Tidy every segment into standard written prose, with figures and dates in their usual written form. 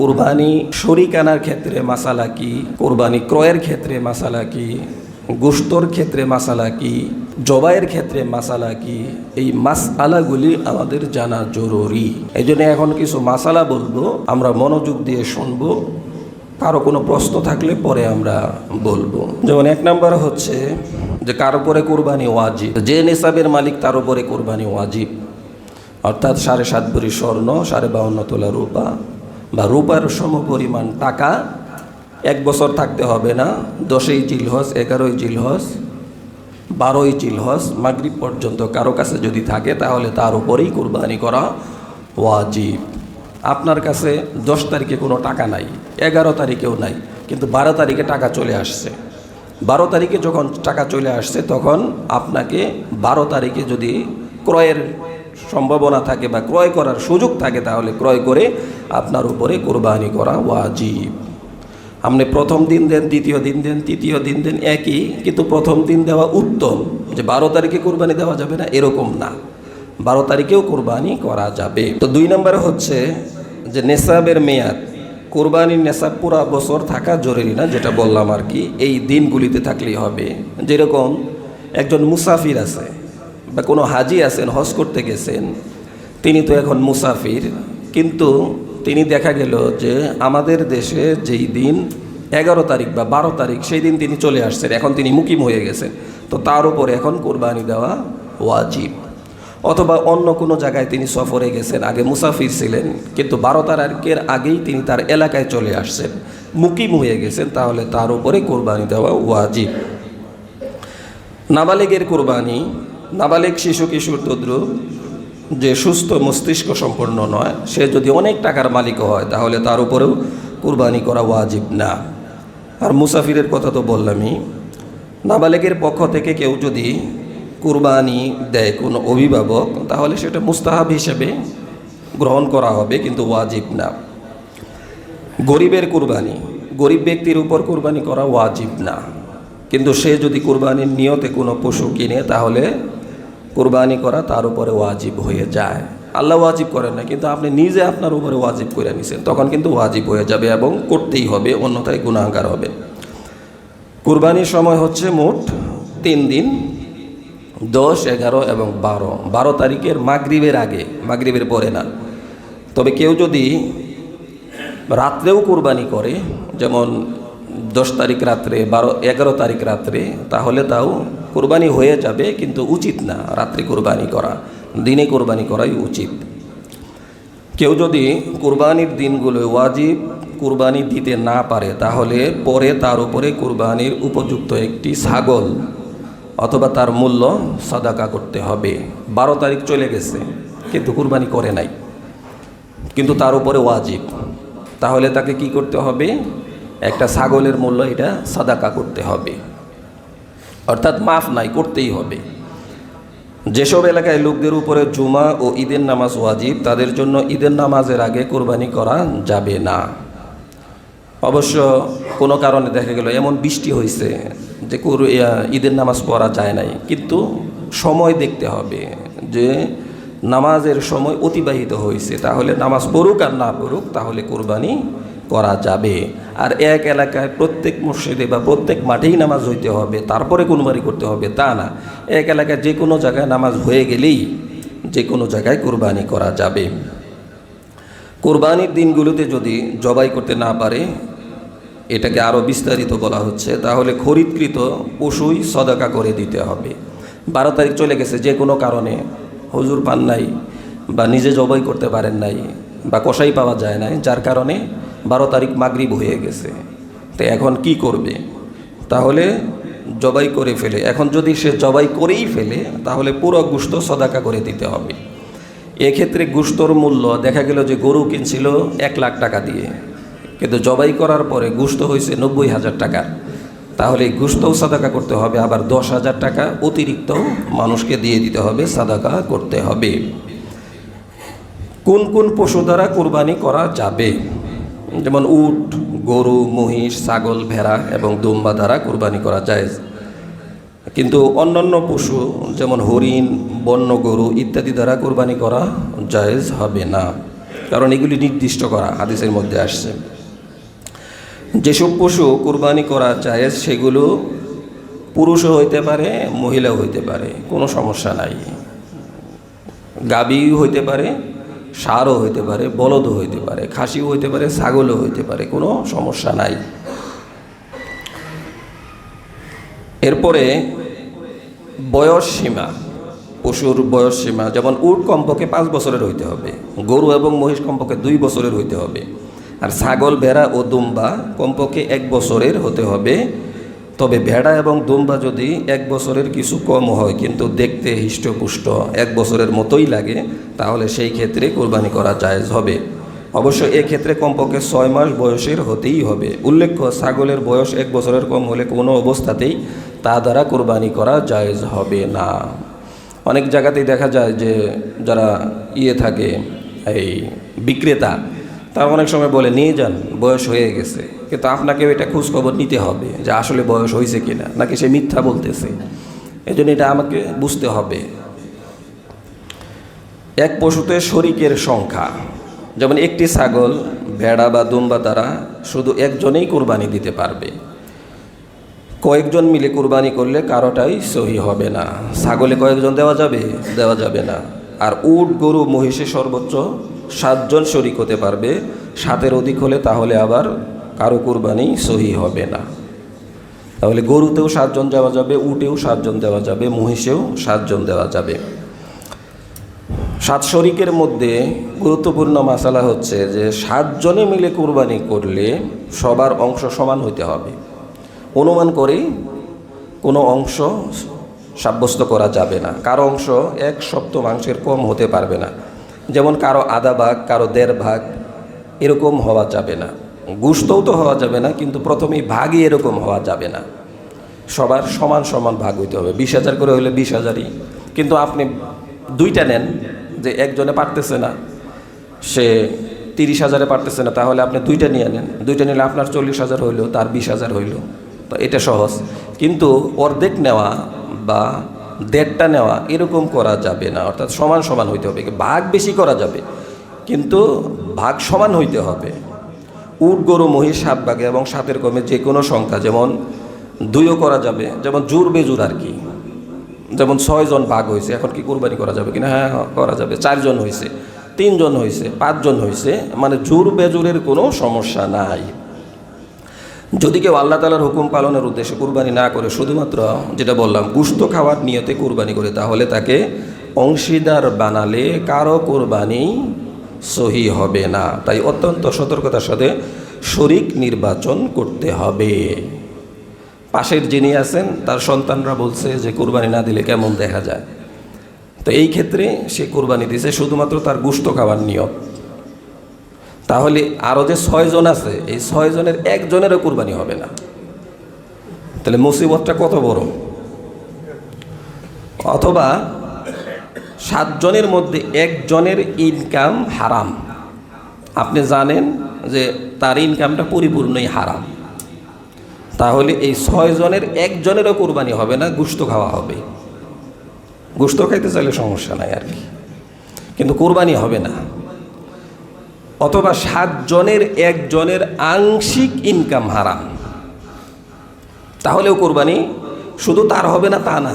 কুরবানি শরিকানার ক্ষেত্রে মাসালা কি, কুরবানি ক্রয়ের ক্ষেত্রে মাসালা কি, গোশতর ক্ষেত্রে মাসালা কি, জবাইয়ের ক্ষেত্রে মাসালা কি, এই মাসআলাগুলি আমাদের জানা জরুরি। এই জন্য এখন কিছু মাসালা বলবো, আমরা মনোযোগ দিয়ে শুনবো। কারো কোনো প্রশ্ন থাকলে পরে আমরা বলবো। যেমন 1 নম্বর হচ্ছে যে কার উপরে কুরবানি ওয়াজিব। যে নিসাবের মালিক তার উপরে কুরবানি ওয়াজিব, অর্থাৎ 7.5 ভরি স্বর্ণ, 52.5 তোলা রূপা বা রূপার সমপরিমাণ টাকা 1 বছর থাকতে হবে না। 10ই জিলহজ, 11ই জিলহজ, 12ই জিলহজ মাগরিব পর্যন্ত কারো কাছে যদি থাকে তাহলে তার উপরেই কুরবানি করা ওয়াজিব। আপনার কাছে 10 তারিখে কোনো টাকা নাই, 11 তারিখেও নাই, কিন্তু 12 তারিখে টাকা চলে আসছে। 12 তারিখে যখন টাকা চলে আসছে তখন আপনাকে 12 তারিখে যদি ক্রয়ের সম্ভাবনা থাকে বা ক্রয় করার সুযোগ থাকে তাহলে ক্রয় করে আপনার উপরে কুরবানি করা ওয়াজিব। আপনি প্রথম দিন দেন, দ্বিতীয় দিন দেন, তৃতীয় দিন দেন, একই, কিন্তু প্রথম দিন দেওয়া উত্তম। যে 12 তারিখে কুরবানি দেওয়া যাবে না এরকম না, 12 তারিখেও কুরবানি করা যাবে। তো 2 নম্বরে হচ্ছে যে নেসাবের মেয়াদ। কুরবানির নেসাব পুরা বছর থাকা জরুরি না, যেটা বললাম আর কি, এই দিনগুলিতে থাকলেই হবে। যেরকম একজন মুসাফির আছে বা কোনো হাজি আছেন, হজ করতে গেছেন, তিনি তো এখন মুসাফির, কিন্তু তিনি দেখা গেল যে আমাদের দেশে যেই দিন 11 তারিখ বা 12 তারিখ সেই দিন তিনি চলে আসছেন, এখন তিনি মুকিম হয়ে গেছেন, তো তার উপরে এখন কুরবানি দেওয়া ওয়াজিব। অথবা অন্য কোনো জায়গায় তিনি সফরে গেছেন, আগে মুসাফির ছিলেন, কিন্তু 12 তারিখের আগেই তিনি তার এলাকায় চলে আসছেন, মুকিম হয়ে গেছেন, তাহলে তার উপরে কুরবানি দেওয়া ওয়াজিব। নাবালেগের কুরবানি। নাবালেগ শিশু কিশোর তদ্রুপ যে সুস্থ মস্তিষ্ক সম্পন্ন নয়, সে যদি অনেক টাকার মালিক হয় তাহলে তার উপরেও কুরবানি করা ওয়াজিব না। আর মুসাফিরের কথা তো বললামই। নাবালেগের পক্ষ থেকে কেউ যদি কুরবানি দেয় কোনো অভিভাবক, তাহলে সেটা মুস্তাহাব হিসেবে গ্রহণ করা হবে, কিন্তু ওয়াজিব না। গরিবের কুরবানি। গরিব ব্যক্তির উপর কুরবানি করা ওয়াজিব না, কিন্তু সে যদি কুরবানির নিয়তে কোনো পশু কিনে তাহলে কুরবানি করা তার উপরে ওয়াজিব হয়ে যায়। আল্লাহ ওয়াজিব করেন না, কিন্তু আপনি নিজে আপনার উপরে ওয়াজিব করে নিছেন, তখন কিন্তু ওয়াজিব হয়ে যাবে এবং করতেই হবে, অন্যথায় গুনাহগার হবে। কুরবানির সময় হচ্ছে মোট 3 দিন, 10, 11 এবং 12। 12 তারিখের মাগরিবের আগে, মাগরিবের পরে না। তবে কেউ যদি রাত্রেও কুরবানি করে, যেমন 10 তারিখ রাত্রে, 11 তারিখ রাত্রে, তাহলে তাও কুরবানি হয়ে যাবে, কিন্তু উচিত না রাত্রে কুরবানি করা, দিনে কুরবানি করাই উচিত। কেউ যদি কুরবানির দিনগুলো ওয়াজিব কুরবানি দিতে না পারে তাহলে পরে তার উপরে কুরবানির উপযুক্ত একটি ছাগল অথবা তার মূল্য সাদাকা করতে হবে। 12 তারিখ চলে গেছে কিন্তু কুরবানি করে নাই, কিন্তু তার উপরে ওয়াজিব, তাহলে তাকে কি করতে হবে? একটা ছাগলের মূল্য এটা সাদাকা করতে হবে, অর্থাৎ মাফ নাই, করতেই হবে। যেসব এলাকায় লোকদের উপরে জুমা ও ঈদের নামাজ ওয়াজিব, তাদের জন্য ঈদের নামাজের আগে কুরবানি করা যাবে না। অবশ্য কোনো কারণে দেখা গেল এমন বৃষ্টি হয়েছে যে ঈদের নামাজ পড়া যায় নাই, কিন্তু সময় দেখতে হবে যে নামাজের সময় অতিবাহিত হয়েছে, তাহলে নামাজ পড়ুক আর না পড়ুক তাহলে কুরবানি করা যাবে। আর এক এলাকায় প্রত্যেক মসজিদে বা প্রত্যেক মাঠেই নামাজ হইতে হবে তারপরে কুরবানি করতে হবে তা না। এক এলাকায় যে কোনো জায়গায় নামাজ হয়ে গেলেই যে কোনো জায়গায় কুরবানি করা যাবে। কুরবানির দিনগুলোতে যদি জবাই করতে না পারে, এটাকে আরও বিস্তারিত বলা হচ্ছে, তাহলে খরিদকৃত পশুই সদাকা করে দিতে হবে। 12 তারিখ চলে গেছে, যে কোনো কারণে হুজুর পান নাই বা নিজে জবাই করতে পারেন নাই বা কসাই পাওয়া যায় নাই, যার কারণে 12 তারিখ মাগরিব হয়ে গেছে, তো এখন কি করবে? তাহলে জবাই করে ফেলে, এখন যদি সে জবাই করেই ফেলে তাহলে পুরো গোশত সদাকা করে দিতে হবে। এক্ষেত্রে গোশতর মূল্য দেখা গেল যে গরু কিনছিল 1 লাখ টাকা দিয়ে, কিন্তু জবাই করার পরে গোশত হয়েছে 90,000 টাকা, তাহলে গোশতও সাদাকা করতে হবে, আবার 10,000 টাকা অতিরিক্ত মানুষকে দিয়ে দিতে হবে, সাদাকা করতে হবে। কোন কোন পশু দ্বারা কুরবানি করা যাবে? যেমন উট, গরু, মহিষ, ছাগল, ভেড়া এবং দুম্বা দ্বারা কুরবানি করা যায়, কিন্তু অন্যান্য পশু যেমন হরিণ, বন্য গরু ইত্যাদি দ্বারা কুরবানি করা জায়েজ হবে না। কারণ এগুলি নির্দিষ্ট করা হাদিসের মধ্যে আসছে। যেসব পশু কুরবানি করা জায়েজ সেগুলো পুরুষও হইতে পারে, মহিলাও হইতে পারে, কোনো সমস্যা নাই। গাভীও হইতে পারে, ষাঁড়ও হইতে পারে, বলদও হইতে পারে, খাসিও হইতে পারে, ছাগলও হইতে পারে, কোনো সমস্যা নাই। এরপরে বয়স সীমা, পশুর বয়স সীমা, যেমন উট কমপক্ষে 5 বছরের হইতে হবে, গরু এবং মহিষ কমপক্ষে 2 বছরের হইতে হবে, আর ছাগল, ভেড়া ও দুম্বা কমপক্ষে 1 বছরের হতে হবে। তবে ভেড়া এবং দুম্বা যদি 1 বছরের কিছু কম হয় কিন্তু দেখতে হৃষ্টপুষ্ট 1 বছরের মতোই লাগে, তাহলে সেই ক্ষেত্রে কোরবানি করা জায়েজ হবে। অবশ্য এক্ষেত্রে কমপক্ষে 6 মাস বয়সের হতেই হবে। উল্লেখ্য, ছাগলের বয়স 1 বছরের কম হলে কোনো অবস্থাতেই তা দ্বারা কোরবানি করা জায়েজ হবে না। অনেক জায়গাতেই দেখা যায় যে যারা থাকে এই বিক্রেতা, তারা অনেক সময় বলে নিয়ে যান, বয়স হয়ে গেছে, কিন্তু আপনাকে এটা খোঁজখবর নিতে হবে যে আসলে বয়স হয়েছে কিনা, নাকি সে মিথ্যা বলতেছে। এই জন্য এটা আমাকে বুঝতে হবে। এক পশুতে শরীকের সংখ্যা, যেমন একটি ছাগল, ভেড়া বা দুম্বা দ্বারা শুধু একজনেই কোরবানি দিতে পারবে। কয়েকজন মিলে কোরবানি করলে কারোটাই সহি হবে না। ছাগলে কয়েকজন দেওয়া যাবে না। আর উট, গরু, মহিষে সর্বোচ্চ 7 জন শরিক হতে পারবে। 7-এর অধিক হলে তাহলে আবার কারো কোরবানি সহি হবে না। তাহলে গরুতেও 7 জন দেওয়া যাবে, উটেও 7 জন দেওয়া যাবে, মহিষেও 7 জন দেওয়া যাবে। 7 শরিকের মধ্যে গুরুত্বপূর্ণ মাসালা হচ্ছে যে 7 জনে মিলে কোরবানি করলে সবার অংশ সমান হইতে হবে। অনুমান করে কোনো অংশ সাব্যস্ত করা যাবে না। কারো অংশ 1/7 কম হতে পারবে না। যেমন কারো আধা ভাগ, কারো 1.5 ভাগ, এরকম হওয়া যাবে না। গোশতও তো হওয়া যাবে না, কিন্তু প্রথমেই ভাগই এরকম হওয়া যাবে না। সবার সমান সমান ভাগ হইতে হবে। 20,000 করে হলে 20,000ই। কিন্তু আপনি 2টা নেন, যে একজনে পারতেছে না, সে 30,000-এ পারতেছে না, তাহলে আপনি 2টা নিয়ে নেন। 2টা নিলে আপনার 40,000 হইল, তার 20,000 হইল। তো এটা সহজ। কিন্তু অর্ধেক নেওয়া বা 1.5টা নেওয়া এরকম করা যাবে না। অর্থাৎ সমান সমান হইতে হবে। ভাগ বেশি করা যাবে, কিন্তু ভাগ সমান হইতে হবে। উট, গরু, মহিষ 7 ভাগে এবং 7-এর কমে যে কোনো সংখ্যা, যেমন 2ও করা যাবে, যেমন জোর বেজুর আর কি। যেমন 6 জন ভাগ হয়েছে, এখন কি কোরবানি করা যাবে কিনা? হ্যাঁ, করা যাবে। 4 জন হয়েছে, 3 জন হয়েছে, 5 জন হয়েছে, মানে জোর বেজুরের কোনো সমস্যা নাই। যদি কেউ আল্লাহ তাআলার হুকুম পালনের উদ্দেশ্যে কুরবানি না করে, শুধুমাত্র যেটা বললাম গোশত খাওয়ার নিয়তে কুরবানি করে, তাহলে তাকে অংশীদার বানালে কারো কুরবানি সহি হবে না। তাই অত্যন্ত সতর্কতার সাথে শরিক নির্বাচন করতে হবে। পাশের যিনি আছেন তার সন্তানরা বলছে যে কুরবানি না দিলে কেমন দেখা যায়, তো এই ক্ষেত্রে সে কুরবানি দিয়েছে শুধুমাত্র তার গোশত খাওয়ার নিয়ত। তাহলে আরও যে 6 জন আছে, এই 6 জনের একজনেরও কুরবানি হবে না। তাহলে মুসিবতটা কত বড়। অথবা 7 জনের মধ্যে একজনের ইনকাম হারাম, আপনি জানেন যে তার ইনকামটা পরিপূর্ণই হারাম, তাহলে এই 6 জনের একজনেরও কুরবানি হবে না, গোশত খাওয়া হবে। গোশত খাইতে চাইলে সমস্যা নাই আর কি, কিন্তু কুরবানি হবে না। অথবা 7 জনের একজনের আংশিক ইনকাম হারাম, তাহলেও কুরবানি শুধু তার হবে না তা না,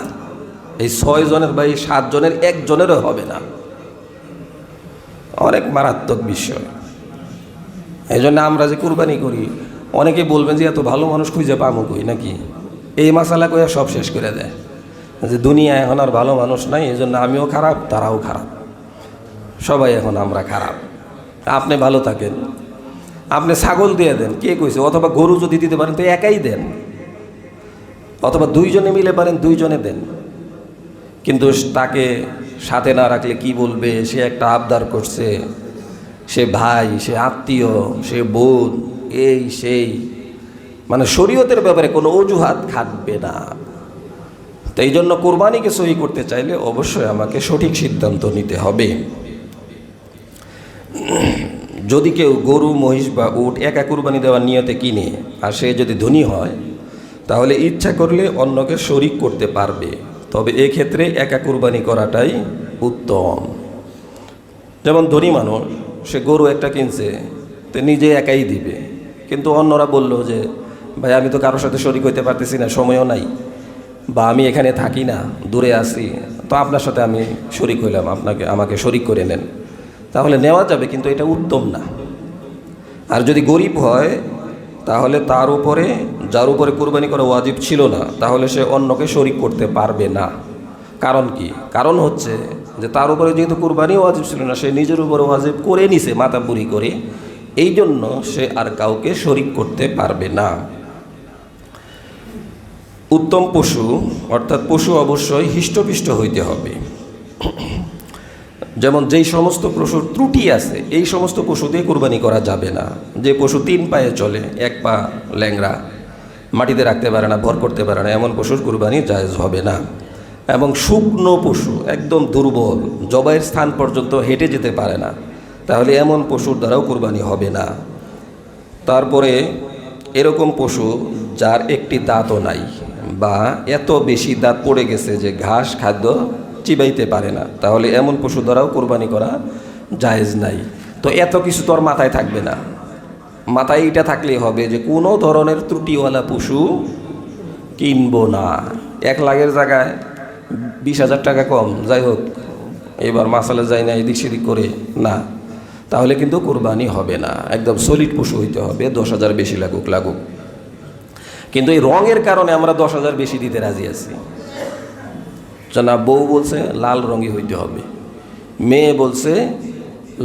এই 6 জনের বা এই 7 জনের একজনেরও হবে না। অনেক মারাত্মক বিষয়। এই জন্য আমরা যে কুরবানি করি, অনেকে বলবেন যে এত ভালো মানুষ খুঁজে পাবো কই নাকি, এই মাসালা কইয়া সব শেষ করে দেয় যে দুনিয়া এখন আর ভালো মানুষ নাই, এই জন্য আমিও খারাপ, তারাও খারাপ, সবাই এখন আমরা খারাপ। আপনি ভালো থাকেন, আপনি ছাগল দিয়ে দেন, কে কইছে? অথবা গরু যদি দিতে পারেন তো একাই দেন, অথবা 2 জনে মিলে পারেন 2 জনে দেন। কিন্তু তাকে সাথে না রাখলে কি বলবে? সে একটা আবদার করছে, সে ভাই, সে আত্মীয়, সে বোন, এই সেই, মানে শরীয়তের ব্যাপারে কোনো অজুহাত খাটবে না। তো এই জন্য কোরবানিকে সহি করতে চাইলে অবশ্যই আমাকে সঠিক সিদ্ধান্ত নিতে হবে। যদি কেউ গরু, মহিষ বা উট একা কুরবানি দেওয়ার নিয়তে কিনে, আর সে যদি ধনী হয়, তাহলে ইচ্ছা করলে অন্যকে শরিক করতে পারবে। তবে এক্ষেত্রে একা কুরবানি করাটাই উত্তম। যেমন ধনী মানুষ, সে গরু একটা কিনছে, তো নিজে একাই দিবে, কিন্তু অন্যরা বলল যে ভাই আমি তো কারোর সাথে শরিক হইতে পারতেছি না, সময়ও নাই, বা আমি এখানে থাকি না, দূরে আছি, তো আপনার সাথে আমি শরিক হইলাম, আমাকে শরিক করে নেন, তাহলে নেওয়া যাবে, কিন্তু এটা উত্তম না। আর যদি গরিব হয় তাহলে তার উপরে, যার উপরে কুরবানি করা ওয়াজিব ছিল না, তাহলে সে অন্যকে শরিক করতে পারবে না। কারণ কি? কারণ হচ্ছে যে তার উপরে যেহেতু কুরবানি ওয়াজিব ছিল না, সে নিজের উপরে ওয়াজিব করে নিছে মাতাবুরি করে, এই জন্য সে আর কাউকে শরিক করতে পারবে না। উত্তম পশু অর্থাৎ পশু অবশ্যই হৃষ্টপুষ্ট হইতে হবে। যেমন যেই সমস্ত পশুর ত্রুটি আছে এই সমস্ত পশু দিয়ে কুরবানি করা যাবে না। যে পশু 3 পায়ে চলে, 1 পা ল্যাংড়া, মাটিতে রাখতে পারে না, ভর করতে পারে না, এমন পশুর কুরবানি জায়েজ হবে না। এবং শুকনো পশু একদম দুর্বল, জবাইয়ের স্থান পর্যন্ত হেঁটে যেতে পারে না, তাহলে এমন পশুর দ্বারাও কুরবানি হবে না। তারপরে এরকম পশু যার একটি দাঁতও নাই, বা এত বেশি দাঁত পড়ে গেছে যে ঘাস খাদ্য চিবাইতে পারে না, তাহলে এমন পশু দ্বারাও কোরবানি করা জায়েজ নাই। তো এত কিছু তো আর মাথায় থাকবে না, মাথায় এটা থাকলেই হবে যে কোনো ধরনের ত্রুটিওয়ালা পশু কিনবো না। 1 লাখের জায়গায় 20,000 টাকা কম, যাই হোক এবার মাসালে যায় না এদিক সেদিক করে না, তাহলে কিন্তু কোরবানি হবে না। একদম সলিড পশু হইতে হবে, 10,000 বেশি লাগুক। কিন্তু এই রঙের কারণে আমরা 10,000 বেশি দিতে রাজি আছি। না, বউ বলছে লাল রঙই হইতে হবে, মেয়ে বলছে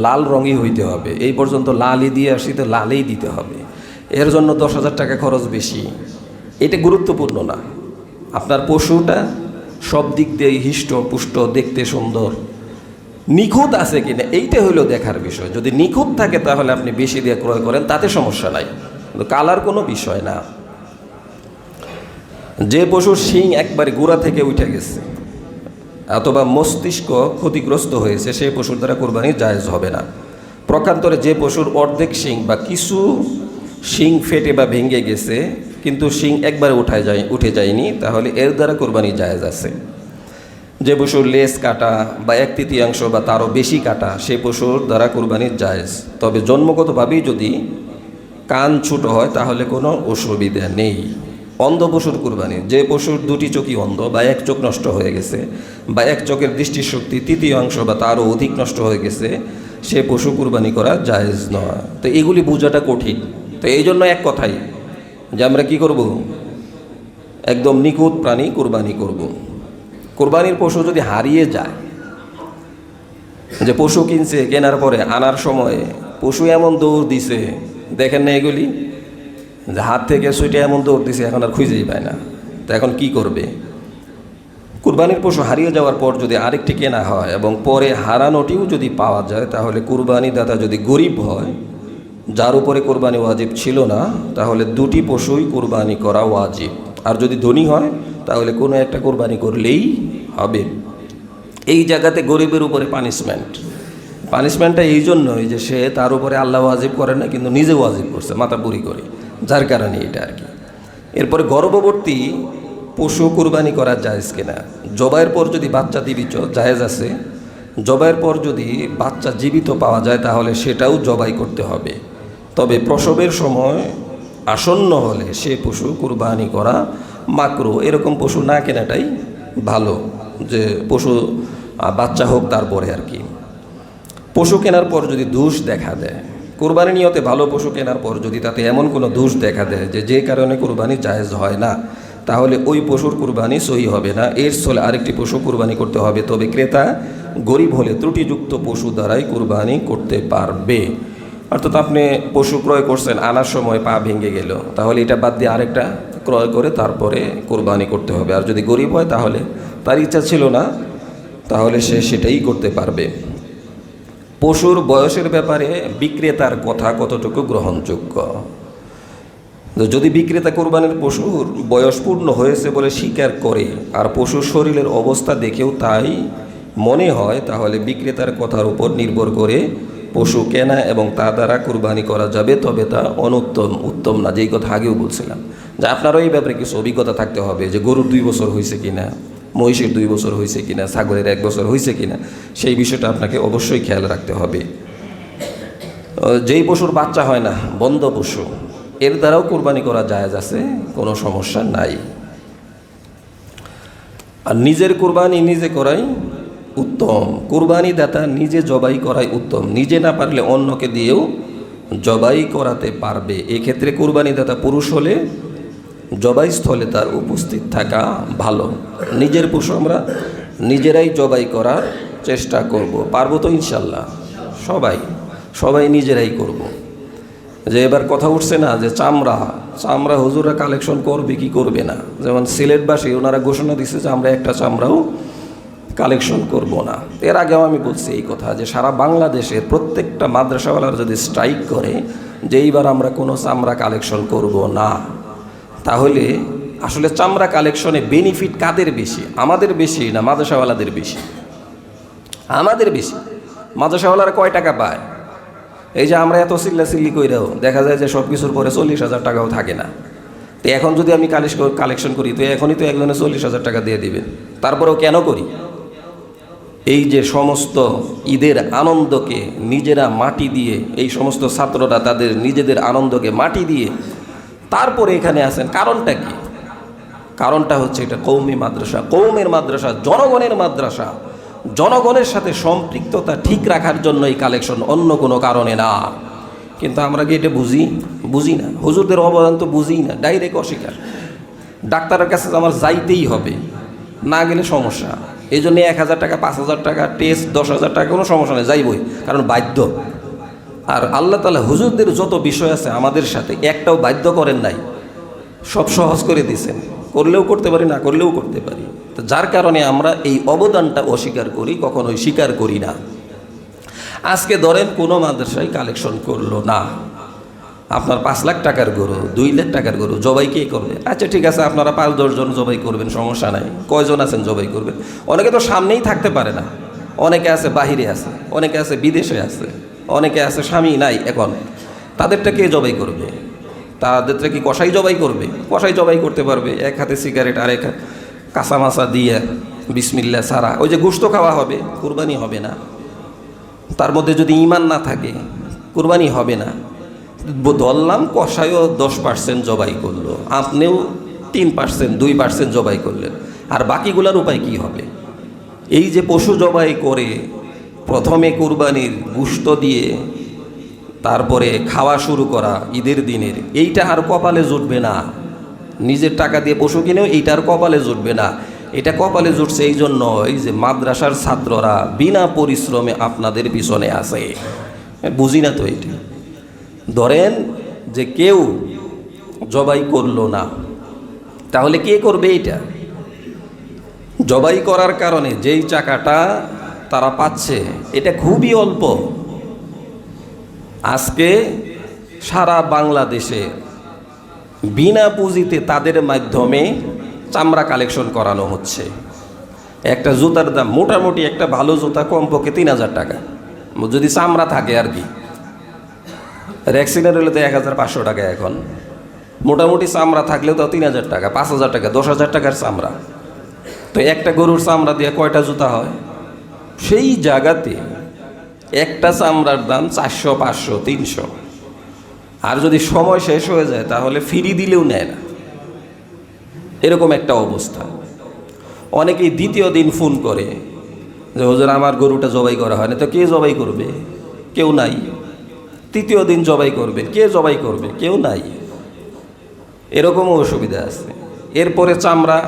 লাল রঙই হইতে হবে, এই পর্যন্ত লালই দিয়ে আসি, তো লালেই দিতে হবে, এর জন্য 10,000 টাকা খরচ বেশি। এটা গুরুত্বপূর্ণ না। আপনার পশুটা সব দিক দিয়ে হৃষ্ট পুষ্ট, দেখতে সুন্দর, নিখুঁত আছে কিনা এইটা হইলো দেখার বিষয়। যদি নিখুঁত থাকে তাহলে আপনি বেশি দিয়ে ক্রয় করেন, তাতে সমস্যা নাই, কিন্তু কালার কোনো বিষয় না। যে পশুর শিং একবারে গোড়া থেকে উঠে গেছে অথবা মস্তিষ্ক ক্ষতিগ্রস্ত হয়েছে, সেই পশুর দ্বারা কোরবানি জায়েজ হবে না। প্রকান্তরে যে পশুর অর্ধেক শিং বা কিছু শিং ফেটে বা ভেঙে গেছে, কিন্তু শিং একবারে উঠে যায়নি, তাহলে এর দ্বারা কোরবানি জায়েজ আছে। যে পশুর লেজ কাটা বা 1/3 বা তারও বেশি কাটা, সেই পশুর দ্বারা কোরবানি জায়েজ। তবে জন্মগতভাবেই যদি কান ছোট হয় তাহলে কোনো অসুবিধা নেই। অন্ধ পশুর কুরবানি, যে পশুর 2টি চোখই অন্ধ বা 1 চোখ নষ্ট হয়ে গেছে, বা 1 চোখের দৃষ্টিশক্তি 1/3 বা তারও অধিক নষ্ট হয়ে গেছে, সে পশু কুরবানি করা জায়েজ নয়। তো এগুলি বোঝাটা কঠিন। তো এই জন্য এক কথাই যে আমরা কি করব, একদম নিখুঁত প্রাণী কুরবানি করব। কুরবানির পশু যদি হারিয়ে যায়, যে পশু কিনছে, কেনার পরে আনার সময় পশু এমন দৌড় দিছে, দেখেন না এগুলি, যে হাত থেকে সুইটে এমন দৌড় দিছে, এখন আর খুঁজেই পায় না, তো এখন কি করবে? কুরবানির পশু হারিয়ে যাওয়ার পর যদি আরেকটি কেনা হয় এবং পরে হারানোটিও যদি পাওয়া যায়, তাহলে কুরবানি দাতা যদি গরিব হয়, যার উপরে কোরবানি ওয়াজিব ছিল না, তাহলে 2টি পশুই কোরবানি করা ওয়াজিব। আর যদি ধনী হয় তাহলে কোনো একটা কোরবানি করলেই হবে। এই জায়গাতে গরিবের উপরে পানিশমেন্টটা এই জন্যই যে সে তার উপরে আল্লাহ ওয়াজিব করে না, কিন্তু নিজে ওয়াজিব করছে মাতাবুরি করে, যার কারণে এটা আর কি। এরপরে গর্ভবতী পশু কুরবানি করা জায়েজ কিনা। জবাইয়ের পর যদি বাচ্চা জীবিত, জায়েজ আছে। জবাইয়ের পর যদি বাচ্চা জীবিত পাওয়া যায় তাহলে সেটাও জবাই করতে হবে। তবে প্রসবের সময় আসন্ন হলে সে পশু কুরবানি করা মাকরুহ। এরকম পশু না কেনাটাই ভালো, যে পশু বাচ্চা হোক তারপরে আর কি। পশু কেনার পর যদি দোষ দেখা দেয়, কুরবানি নিয়তে ভালো পশু কেনার পর যদি তাতে এমন কোনো দোষ দেখা দেয় যে কারণে কুরবানি জায়েজ হয় না, তাহলে ওই পশুর কুরবানি সহি হবে না। এর স্থলে আরেকটি পশু কুরবানি করতে হবে। তবে ক্রেতা গরিব হলে ত্রুটিযুক্ত পশু দ্বারাই কুরবানি করতে পারবে। অর্থাৎ আপনি পশু ক্রয় করছেন, আনার সময় পা ভেঙে গেল, তাহলে এটা বাদ দিয়ে আরেকটা ক্রয় করে তারপরে কুরবানি করতে হবে। আর যদি গরিব হয় তাহলে তার ইচ্ছা ছিল না, তাহলে সে সেটাই করতে পারবে। পশুর বয়সের ব্যাপারে বিক্রেতার কথা কতটুকু গ্রহণযোগ্য। যদি বিক্রেতা কোরবানির পশুর বয়স পূর্ণ হয়েছে বলে স্বীকার করে আর পশুর শরীরের অবস্থা দেখেও তাই মনে হয়, তাহলে বিক্রেতার কথার উপর নির্ভর করে পশু কেনা এবং তা দ্বারা কুরবানি করা যাবে। তবে তা উত্তম না। যেই কথা আগেও বলছিলাম যে আপনারও এই ব্যাপারে কিছু অভিজ্ঞতা থাকতে হবে, যে গরুর 2 বছর হয়েছে কিনা, মহিষের 2 বছর হয়েছে কিনা, ছাগলের 1 বছর হয়েছে কিনা, সেই বিষয়টা আপনাকে অবশ্যই খেয়াল রাখতে হবে। যেই পশুর বাচ্চা হয় না, বন্ধ পশু, এর দ্বারাও কোরবানি করা জায়েজ আছে, কোনো সমস্যা নাই। আর নিজের কোরবানি নিজে করাই উত্তম। কোরবানি দাতা নিজে জবাই করাই উত্তম। নিজে না পারলে অন্যকে দিয়েও জবাই করাতে পারবে। এক্ষেত্রে কোরবানি দাতা পুরুষ হলে জবাই স্থলে তার উপস্থিত থাকা ভালো। নিজের পশু আমরা নিজেরাই জবাই করার চেষ্টা করব। পারবো তো ইনশাল্লাহ? সবাই নিজেরাই করব। যে এবার কথা উঠছে না যে চামড়া হুজুরা কালেকশন করবে কি করবে না। যেমন সিলেটবাসী ওনারা ঘোষণা দিচ্ছে যে আমরা একটা চামড়াও কালেকশন করব না। এর আগেও আমি বলছি এই কথা যে সারা বাংলাদেশের প্রত্যেকটা মাদ্রাসাওয়ালার যদি স্ট্রাইক করে যে এইবার আমরা কোনো চামড়া কালেকশন করব না, তাহলে আসলে চামড়া কালেকশনে বেনিফিট কাদের বেশি? আমাদের বেশি না মাদ্রাসাওয়ালাদের বেশি? আমাদের বেশি। মাদ্রাসাওয়ালারা কয় টাকা পায়? এই যে আমরা এত চিল্লাচিল্লি কইরাও দেখা যায় যে সব কিছুর পরে 40,000 টাকাও থাকে না। তো এখন যদি আমি কালেকশন করি তো এখনই তো একজনে 40,000 টাকা দিয়ে দিবেন। তারপরেও কেন করি? এই যে সমস্ত ঈদের আনন্দকে নিজেরা মাটি দিয়ে, এই সমস্ত ছাত্ররা তাদের নিজেদের আনন্দকে মাটি দিয়ে তারপরে এখানে আসেন, কারণটা কি? কারণটা হচ্ছে এটা কৌমি মাদ্রাসা, কৌমের মাদ্রাসা, জনগণের মাদ্রাসা। জনগণের সাথে সম্পৃক্ততা ঠিক রাখার জন্য এই কালেকশন, অন্য কোনো কারণে না। কিন্তু আমরা কি এটা বুঝি না? হুজুরদের অবদান তো বুঝি না, ডাইরেক্ট অস্বীকার। ডাক্তারের কাছে আমার যাইতেই হবে, না গেলে সমস্যা। এই জন্য 1,000 টাকা, 5,000 টাকা টেস্ট, 10,000 টাকা কোনো সমস্যা নেই, যাইবই, কারণ বাধ্য। আর আল্লাহ তাআলা হুজুরদের যত বিষয় আছে আমাদের সাথে একটাও বাধ্য করেন নাই, সব সহজ করে দিয়েছেন। করলেও করতে পারি, না করলেও করতে পারি। তো যার কারণে আমরা এই অবদানটা অস্বীকার করি, কখনোই স্বীকার করি না। আজকে ধরেন কোনো মাদ্রাসায় কালেকশন করলো না, আপনার 5 লাখ টাকার গরু, 2 লাখ টাকার গরু জবাই কে করবে? আচ্ছা ঠিক আছে, আপনারা 5-10 জন জবাই করবেন, সমস্যা নাই। কয়জন আছেন জবাই করবেন? অনেকে তো সামনেই থাকতে পারে না, অনেকে আছে বাহিরে আছে, অনেকে আছে বিদেশে আছে, অনেকে আছে স্বামী নাই এখন। তাদেরটা কে জবাই করবে? তাদেরটা কি কসাই জবাই করবে? কসাই জবাই করতে পারবে, এক হাতে সিগারেট আর এক কাঁচা মাছা দিয়ে বিসমিল্লাহ ছাড়া। ওই যে গোশত খাওয়া হবে, কুরবানি হবে না। তার মধ্যে যদি ঈমান না থাকে কুরবানি হবে না। ধরলাম কসাইও 10% জবাই করলো, আপনিও 3%, 2% জবাই করলেন, আর বাকিগুলোর উপায় কি হবে? এই যে পশু জবাই করে প্রথমে কুরবানির গোশত দিয়ে তারপরে খাওয়া শুরু করা ঈদের দিনের, এইটা আর কপালে জুটবে না। নিজের টাকা দিয়ে পশু কিনেও এইটা আর কপালে জুটবে না। এটা কপালে জুটছে এই জন্য, এই যে মাদ্রাসার ছাত্ররা বিনা পরিশ্রমে আপনাদের পিছনে আছে। বুঝি না তো এইটা। ধরেন যে কেউ জবাই করলো না, তাহলে কে করবে? এইটা জবাই করার কারণে যেই টাকাটা তারা পাচ্ছে এটা খুবই অল্প। আজকে সারা বাংলাদেশে বিনা পুঁজিতে তাদের মাধ্যমে চামড়া কালেকশন করানো হচ্ছে। একটা জুতার দাম মোটামুটি, একটা ভালো জুতা কমপক্ষে 3,000 টাকা, যদি চামড়া থাকে আর কি। রেক্সিনের হলে তো 1,500 টাকা এখন। মোটামুটি চামড়া থাকলেও তো 3,000 টাকা, 5,000 টাকা, 10,000 টাকার চামড়া। তো একটা গরুর চামড়া দিয়ে কয়টা জুতা হয়? সেই জায়গাতে একটা চামড়ার দাম 400, 500, 300। আর যদি সময় শেষ হয়ে যায় তাহলে ফ্রি দিলেও নেয় না, এরকম একটা অবস্থা। অনেকেই দ্বিতীয় দিন ফোন করে যে হুজুর আমার গরুটা জবাই করা হয় না। তো কে জবাই করবে? কেউ নাই। তৃতীয় দিন জবাই করবে, কে জবাই করবে? কেউ নাই। এরকমও অসুবিধা আছে। এরপরে চামড়া,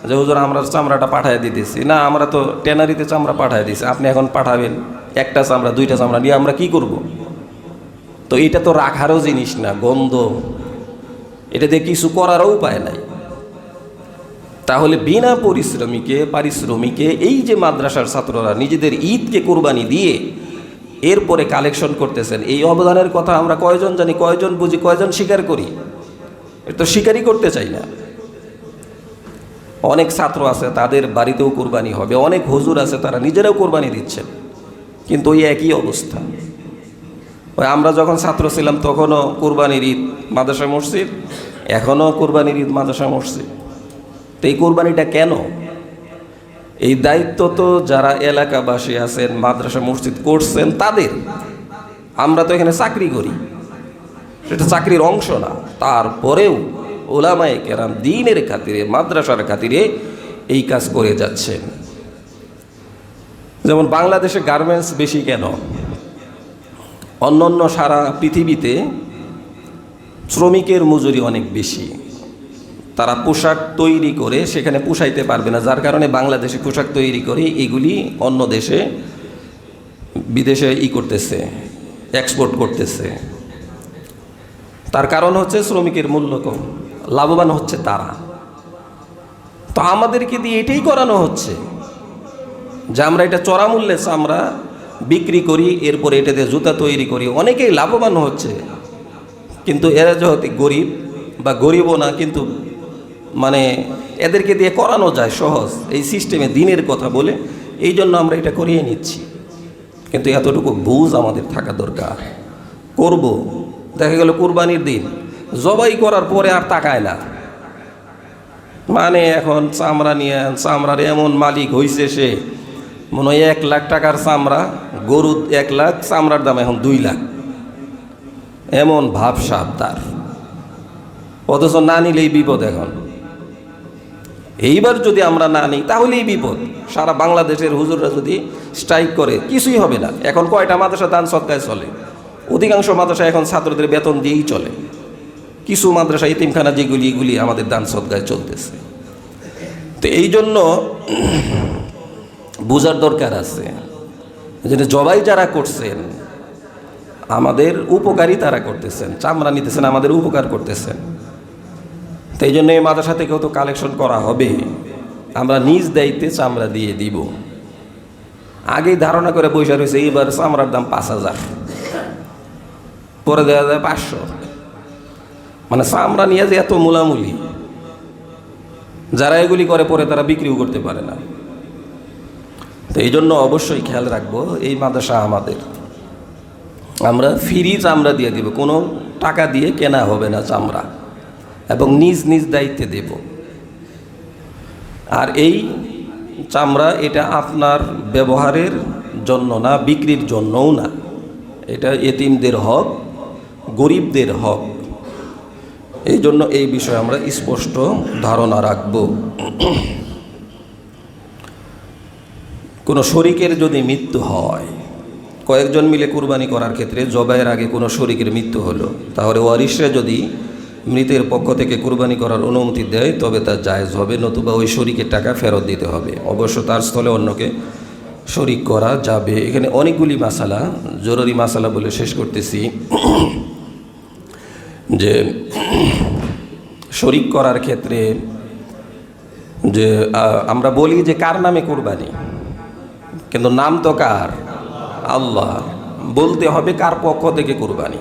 যে হুজুর আমরা চামড়াটা পাঠায় দিতেছি, না আমরা তো ট্যানারিতে চামড়া পাঠায় দিছি, আপনি এখন পাঠাবেন একটা চামড়া, 2টা চামড়া নিয়ে আমরা কি করব? তো এটা তো রাখারও জিনিস না, গন্ধ, এটা দিয়ে কিছু করারও উপায় নাই। তাহলে বিনা পারিশ্রমিকে এই যে মাদ্রাসার ছাত্ররা নিজেদের ঈদকে কোরবানি দিয়ে এরপরে কালেকশন করতেছেন, এই অবদানের কথা আমরা কয়জন জানি, কয়জন বুঝি, কয়জন স্বীকার করি? এটা তো স্বীকারই করতে চাই না। অনেক ছাত্র আছে তাদের বাড়িতেও কোরবানি হবে, অনেক হুজুর আছে তারা নিজেরাও কোরবানি দিচ্ছেন, কিন্তু ওই একই অবস্থা। ওই আমরা যখন ছাত্র ছিলাম তখনও কোরবানির ঈদ মাদ্রাসা মসজিদ, এখনও কোরবানির ঈদ মাদ্রাসা মসজিদ। তো এই কোরবানিটা কেন? এই দায়িত্ব তো যারা এলাকাবাসী আছেন, মাদ্রাসা মসজিদ করছেন তাদের। আমরা তো এখানে চাকরি করি, সেটা চাকরির অংশ না। তারপরেও ওলামায়ে কেরাম দ্বীনের খাতিরে, মাদ্রাসার খাতিরে এই কাজ করে যাচ্ছেন। যেমন বাংলাদেশে গার্মেন্টস বেশি কেন? অন্যান্য সারা পৃথিবীতে শ্রমিকের মজুরি অনেক বেশি, তারা পোশাক তৈরি করে সেখানে পোষাইতে পারবে না, যার কারণে বাংলাদেশে পোশাক তৈরি করে এগুলি অন্য দেশে বিদেশে করতেছে, এক্সপোর্ট করতেছে। তার কারণ হচ্ছে শ্রমিকের মূল্য কম, লাভবান হচ্ছে তারা। তো আমাদেরকে দিয়ে এটাই করানো হচ্ছে যে আমরা এটা চড়া মূল্যে আমরা বিক্রি করি, এরপরে এটাতে জুতা তৈরি করি, অনেকেই লাভবান হচ্ছে। কিন্তু এরা যেহেতু গরিব বা গরিবও না, কিন্তু মানে এদেরকে দিয়ে করানো যায় সহজ এই সিস্টেমে দিনের কথা বলে, এই জন্য আমরা এটা করিয়ে নিচ্ছি। কিন্তু এতটুকু বুঝ আমাদের থাকা দরকার। করব, দেখা গেল কুরবানির দিন জবাই করার পরে আর তাকায় না, মানে এখন চামড়া নিয়ে, চামড়ার এমন মালিক হয়েছে সে মনে হয় 1 লাখ টাকার চামড়া, গরু 1 লাখ, চামড়ার দাম এখন 2 লাখ, এমন ভাবসাব তার। অথচ না নিলেই বিপদ। এখন এইবার যদি আমরা না নিই তাহলেই বিপদ। সারা বাংলাদেশের হুজুররা যদি স্ট্রাইক করে কিছুই হবে না। এখন কয়টা মাদ্রাসা দান সদকায় চলে? অধিকাংশ মাদ্রাসা এখন ছাত্রদের বেতন দিয়েই চলে। কিছু মাদ্রাসা ইতিমখানা যেগুলি, এগুলি আমাদের দান সদকায় চলতেছে। তো এই জন্য বোঝার দরকার আছে যে জবাই যারা করছেন আমাদের উপকারই তারা করতেছেন, চামড়া নিতেছেন, আমাদের উপকার করতেছেন। তো এই জন্য এই মাদ্রাসা থেকেও তো কালেকশন করা হবে, আমরা নিজ দায়িত্বে চামড়া দিয়ে দিব। আগেই ধারণা করে পয়সা রয়েছে, এইবার চামড়ার দাম 5,000, পরে দেওয়া যায় 500। মানে চামড়া নিয়ে যে এত মূলামূলি, যারা এগুলি করে পরে তারা বিক্রিও করতে পারে না। তো এই জন্য অবশ্যই খেয়াল রাখবো, এই মাদ্রাসা আমাদের, আমরা ফ্রি চামড়া দিয়ে দিব, কোনো টাকা দিয়ে কেনা হবে না চামড়া, এবং নিজ নিজ দায়িত্বে দেব। আর এই চামড়া এটা আপনার ব্যবহারের জন্য না, বিক্রির জন্যও না, এটা এতিমদের হক, গরিবদের হক। এই জন্য এই বিষয়ে আমরা স্পষ্ট ধারণা রাখব। কোনো শরীকের যদি মৃত্যু হয়, কয়েকজন মিলে কুরবানি করার ক্ষেত্রে জবাইয়ের আগে কোনো শরীকের মৃত্যু হলো, তাহলে ওয়ারিশরা যদি মৃতের পক্ষ থেকে কুরবানি করার অনুমতি দেয় তবে তা জায়েজ হবে, নতুবা ওই শরীকের টাকা ফেরত দিতে হবে। অবশ্য তার স্থলে অন্যকে শরীক করা যাবে। এখানে অনেকগুলি মাসালা, জরুরি মাসালা বলে শেষ করতেছি, যে শরীক করার ক্ষেত্রে যে আমরা বলি যে কার নামে কুরবানি, কিন্তু নাম তো কার? আল্লাহ। বলতে হবে কার পক্ষ থেকে কুরবানি?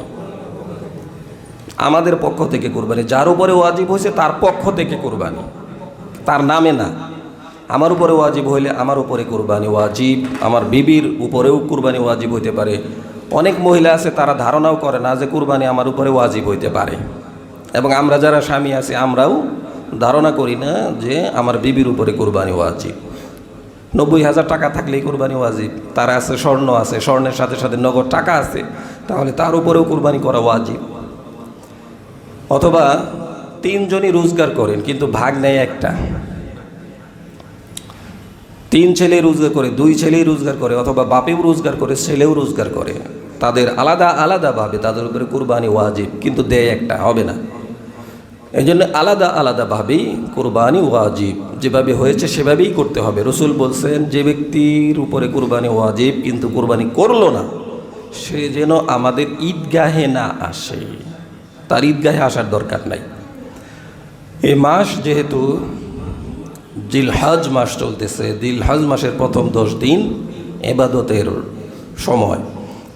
আমাদের পক্ষ থেকে কুরবানি। যার উপরে ওয়াজিব হয়েছে তার পক্ষ থেকে কুরবানি, তার নামে না। আমার উপরে ওয়াজিব হইলে আমার উপরে কুরবানি ওয়াজিব, আমার বিবির উপরেও কুরবানি ওয়াজিব হইতে পারে। অনেক মহিলা আছে তারা ধারণাও করে না যে কুরবানি আমার উপরে ওয়াজিব হইতে পারে, এবং আমরা যারা স্বামী আছি আমরাও ধারণা করি না যে আমার বিবির উপরে কুরবানি ওয়াজিব। 90,000 টাকা থাকলেই কুরবানি ওয়াজিব, তার আছে স্বর্ণ আছে, স্বর্ণের সাথে সাথে নগদ টাকা আছে, তাহলে তার উপরেও কুরবানি করা ওয়াজিব। অথবা 3 জনই রোজগার করেন কিন্তু ভাগ নেয় একটা, 3 ছেলে রোজগার করে, 2 ছেলেই রোজগার করে, অথবা বাপেও রোজগার করে, ছেলেও রোজগার করে, তাদের আলাদা আলাদাভাবে তাদের উপরে কুরবানি ওয়াজিব, কিন্তু দেয় একটা, হবে না। এই জন্য আলাদা আলাদাভাবেই কুরবানি ওয়াজিব, যেভাবে হয়েছে সেভাবেই করতে হবে। রসুল বলছেন যে ব্যক্তির উপরে কুরবানি ওয়াজিব কিন্তু কুরবানি করলো না, সে যেন আমাদের ঈদগাহে না আসে, তার ঈদগাহে আসার দরকার নাই। এই মাস যেহেতু জিলহজ মাস চলতেছে, জিলহজ মাসের প্রথম 10 দিন ইবাদতের সময়,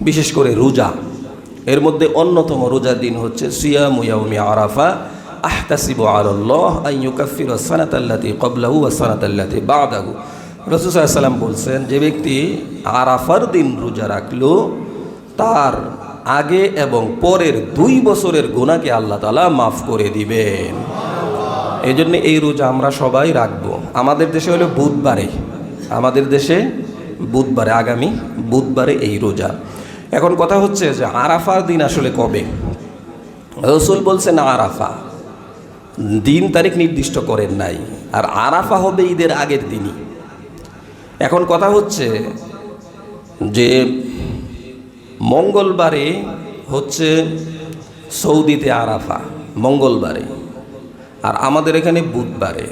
বিশেষ করে রোজা। এর মধ্যে অন্যতম রোজার দিন হচ্ছে সিয়ামু ইয়াউমি আরাফা আহতাসিবু আলাল্লাহ আন ইউকাফিরা সানাতাল্লাতী ক্বাবলাহু ওয়া সানাতাল্লাতী বা'দাহু। রাসূল সাল্লাল্লাহু আলাইহি ওয়াসাল্লাম বলছেন, যে ব্যক্তি আরাফার দিন রোজা রাখলো তার আগে এবং পরের 2 বছরের গুনাহকে আল্লাহ তাআলা মাফ করে দিবেন। এই জন্য এই রোজা আমরা সবাই রাখবো। আমাদের দেশে হলো বুধবারে, আমাদের দেশে বুধবারে, আগামী বুধবারে এই রোজা। এখন কথা হচ্ছে যে আরাফার দিন আসলে কবে? রাসূল বলছেন আরাফা, দিন তারিখ নির্দিষ্ট করেন নাই, আর আরাফা হবে ঈদের আগের দিনই। এখন কথা হচ্ছে যে মঙ্গলবারে হচ্ছে সৌদিতে আরাফা, মঙ্গলবারে, আর আমাদের এখানে বুধবারে।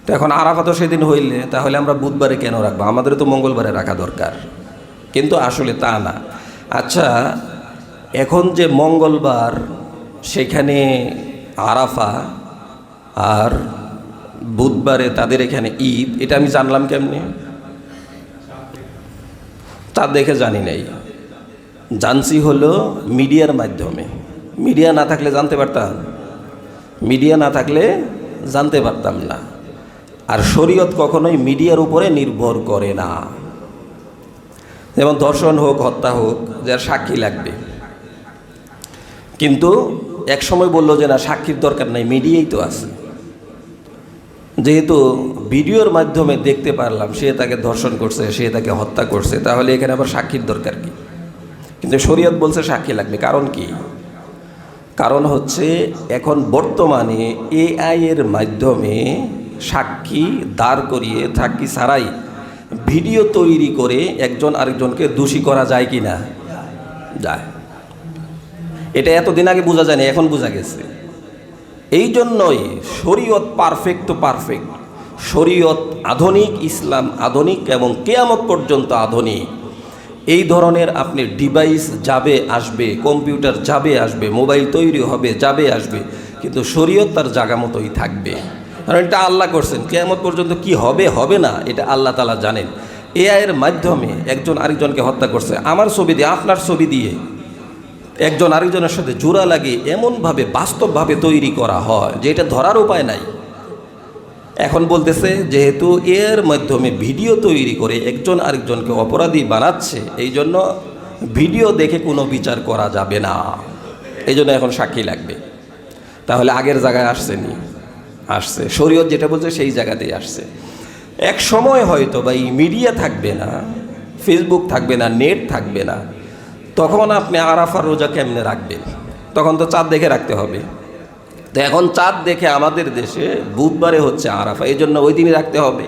তো এখন আরাফা তো সেদিন হইলে তাহলে আমরা বুধবারে কেন রাখবো? আমাদের তো মঙ্গলবারে রাখা দরকার, কিন্তু আসলে তা না। আচ্ছা, এখন যে মঙ্গলবার সেখানে আরাফা আর বুধবারে তাদের এখানে ঈদ, এটা আমি জানলাম কেমনে? তা দেখে জানি নাই, জানছি হলো মিডিয়ার মাধ্যমে। মিডিয়া না থাকলে জানতে পারতাম? মিডিয়া না থাকলে জানতে পারতাম না। আর শরীয়ত কখনোই মিডিয়ার উপরে নির্ভর করে না। যেমন ধর্ষণ হোক, হত্যা হোক, যার সাক্ষী লাগবে, কিন্তু এক সময় বললো যে না, সাক্ষীর দরকার নাই, মিডিয়াই তো আছে। যেহেতু ভিডিওর মাধ্যমে দেখতে পারলাম সে তাকে ধর্ষণ করছে, সে তাকে হত্যা করছে, তাহলে এখানে আবার সাক্ষীর দরকার কি? কিন্তু শরীয়ত বলছে সাক্ষী লাগবে। কারণ কি? কারণ হচ্ছে এখন বর্তমানে এআই এর মাধ্যমে সাক্ষী দাঁড় করিয়ে, সাক্ষী ছাড়াই ভিডিও তৈরি করে একজন আরেকজনকে দোষী করা যায় কি না? যায়। এটা এতদিন আগে বোঝা যায়নি, এখন বোঝা গেছে। এই জন্যই শরীয়ত পারফেক্ট তো পারফেক্ট, শরীয়ত আধুনিক, ইসলাম আধুনিক এবং কিয়ামত পর্যন্ত আধুনিক। এই ধরনের আপনি ডিভাইস যাবে আসবে, কম্পিউটার যাবে আসবে, মোবাইল তৈরি হবে যাবে আসবে, কিন্তু শরীয়ত তার জায়গা মতোই থাকবে। কারণ এটা আল্লাহ করছেন, কিয়ামত পর্যন্ত কি হবে হবে না এটা আল্লাহ তাআলা জানেন। এআই এর মাধ্যমে একজন আরেকজনকে হত্যা করছে, আমার ছবি দিয়ে, আপনার ছবি দিয়ে একজন আরেকজনের সাথে জোড়া লাগিয়ে এমনভাবে বাস্তবভাবে তৈরি করা হয় যে এটা ধরার উপায় নাই। এখন বলতেছে যেহেতু এর মাধ্যমে ভিডিও তৈরি করে একজন আরেকজনকে অপরাধী বানাচ্ছে, এই জন্য ভিডিও দেখে কোনো বিচার করা যাবে না, এই জন্য এখন সাক্ষী লাগবে। তাহলে আগের জায়গায় আসছেনি? আসছে। শরীয়ত যেটা বলছে সেই জায়গাতেই আসছে। এক সময় হয়তো বা এই মিডিয়া থাকবে না, ফেসবুক থাকবে না, নেট থাকবে না, তখন আপনি আরাফার রোজা কেমনে রাখবেন? তখন তো চাঁদ দেখে রাখতে হবে। তো এখন চাঁদ দেখে আমাদের দেশে বুধবারে হচ্ছে আরাফা, এই জন্য ওই দিনই রাখতে হবে।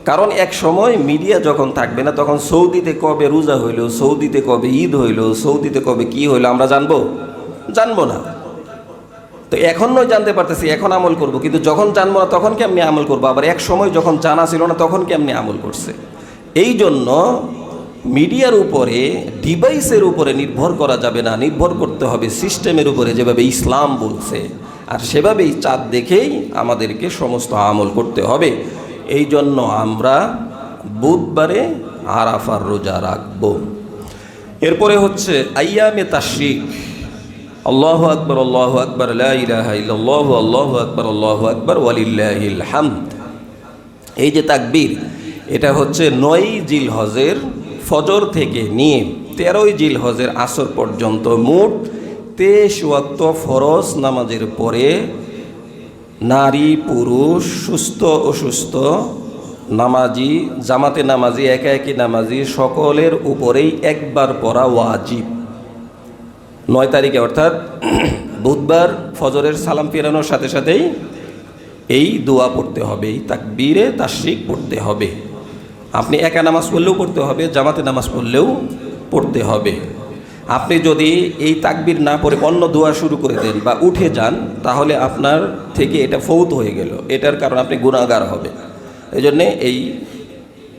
কারণ এক সময় মিডিয়া যখন থাকবে না, তখন সৌদিতে কবে রোজা হইল, সৌদিতে কবে ঈদ হইল, সৌদিতে কবে কি হইল আমরা জানবো না। তো এখন নয় জানতে পারতেছি, এখন আমল করব, কিন্তু যখন জানবো না তখন কেমনি আমল করবো? আবার এক সময় যখন জানা ছিল না তখন কেমনি আমল করছে? এই জন্য মিডিয়ার উপরে, ডিভাইসের উপরে নির্ভর করা যাবে না, নির্ভর করতে হবে সিস্টেমের উপরে, যেভাবে ইসলাম বলছে, আর সেভাবেই চাঁদ দেখেই আমাদেরকে সমস্ত আমল করতে হবে। এই জন্য আমরা বুধবারে আরাফার রোজা রাখব। এরপরে হচ্ছে আইয়ামে তাশরিক, আল্লাহু আকবার, আল্লাহু আকবার, লা ইলাহা ইল্লাল্লাহু, আল্লাহু আকবার, আল্লাহু আকবার, ওয়ালিল্লাহিল হামদ। এই যে তাকবীর, এটা হচ্ছে 9ই জিলহজের ফজর থেকে নিয়ে 13ই জিলহজের আসর পর্যন্ত মোট 23 ওয়াক্ত ফরজ নামাজের পরে নারী পুরুষ, সুস্থ অসুস্থ, নামাজি, জামাতে নামাজি, একা একই নামাজি, সকলের উপরেই একবার পড়া ওয়াজিব। 9 তারিখে অর্থাৎ বুধবার ফজরের সালাম ফেরানোর সাথে সাথেই এই দোয়া পড়তে হবে, এই তাকবীরে তাশরিক পড়তে হবে। আপনি একা নামাজ পড়লেও পড়তে হবে, জামাতে নামাজ পড়লেও পড়তে হবে। আপনি যদি এই তাকবীর না পড়ে অন্য দোয়া শুরু করে দেন বা উঠে যান, তাহলে আপনার থেকে এটা ফৌত হয়ে গেল, এটার কারণে আপনি গুনাহগার হবে। এই জন্যে এই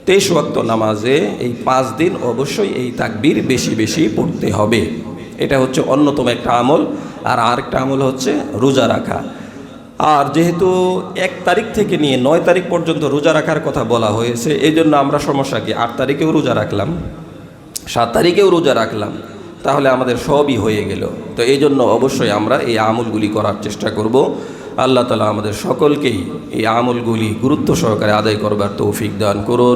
23 ওয়াক্ত নামাজে এই 5 দিন অবশ্যই এই তাকবীর বেশি বেশি পড়তে হবে। এটা হচ্ছে অন্যতম একটা আমল। আর আরেকটা আমল হচ্ছে রোজা রাখা। আর যেহেতু 1 তারিখ থেকে নিয়ে 9 তারিখ পর্যন্ত রোজা রাখার কথা বলা হয়েছে, এই জন্য আমরা সমস্যা কি 8 তারিখেও রোজা রাখলাম, 7 তারিখেও রোজা রাখলাম, তাহলে আমাদের সবই হয়ে গেল। তো এই জন্য অবশ্যই আমরা এই আমলগুলি করার চেষ্টা করব। আল্লাহ তাআলা আমাদের সকলকেই এই আমলগুলি গুরুত্ব সহকারে আদায় করবার তৌফিক দান করুন।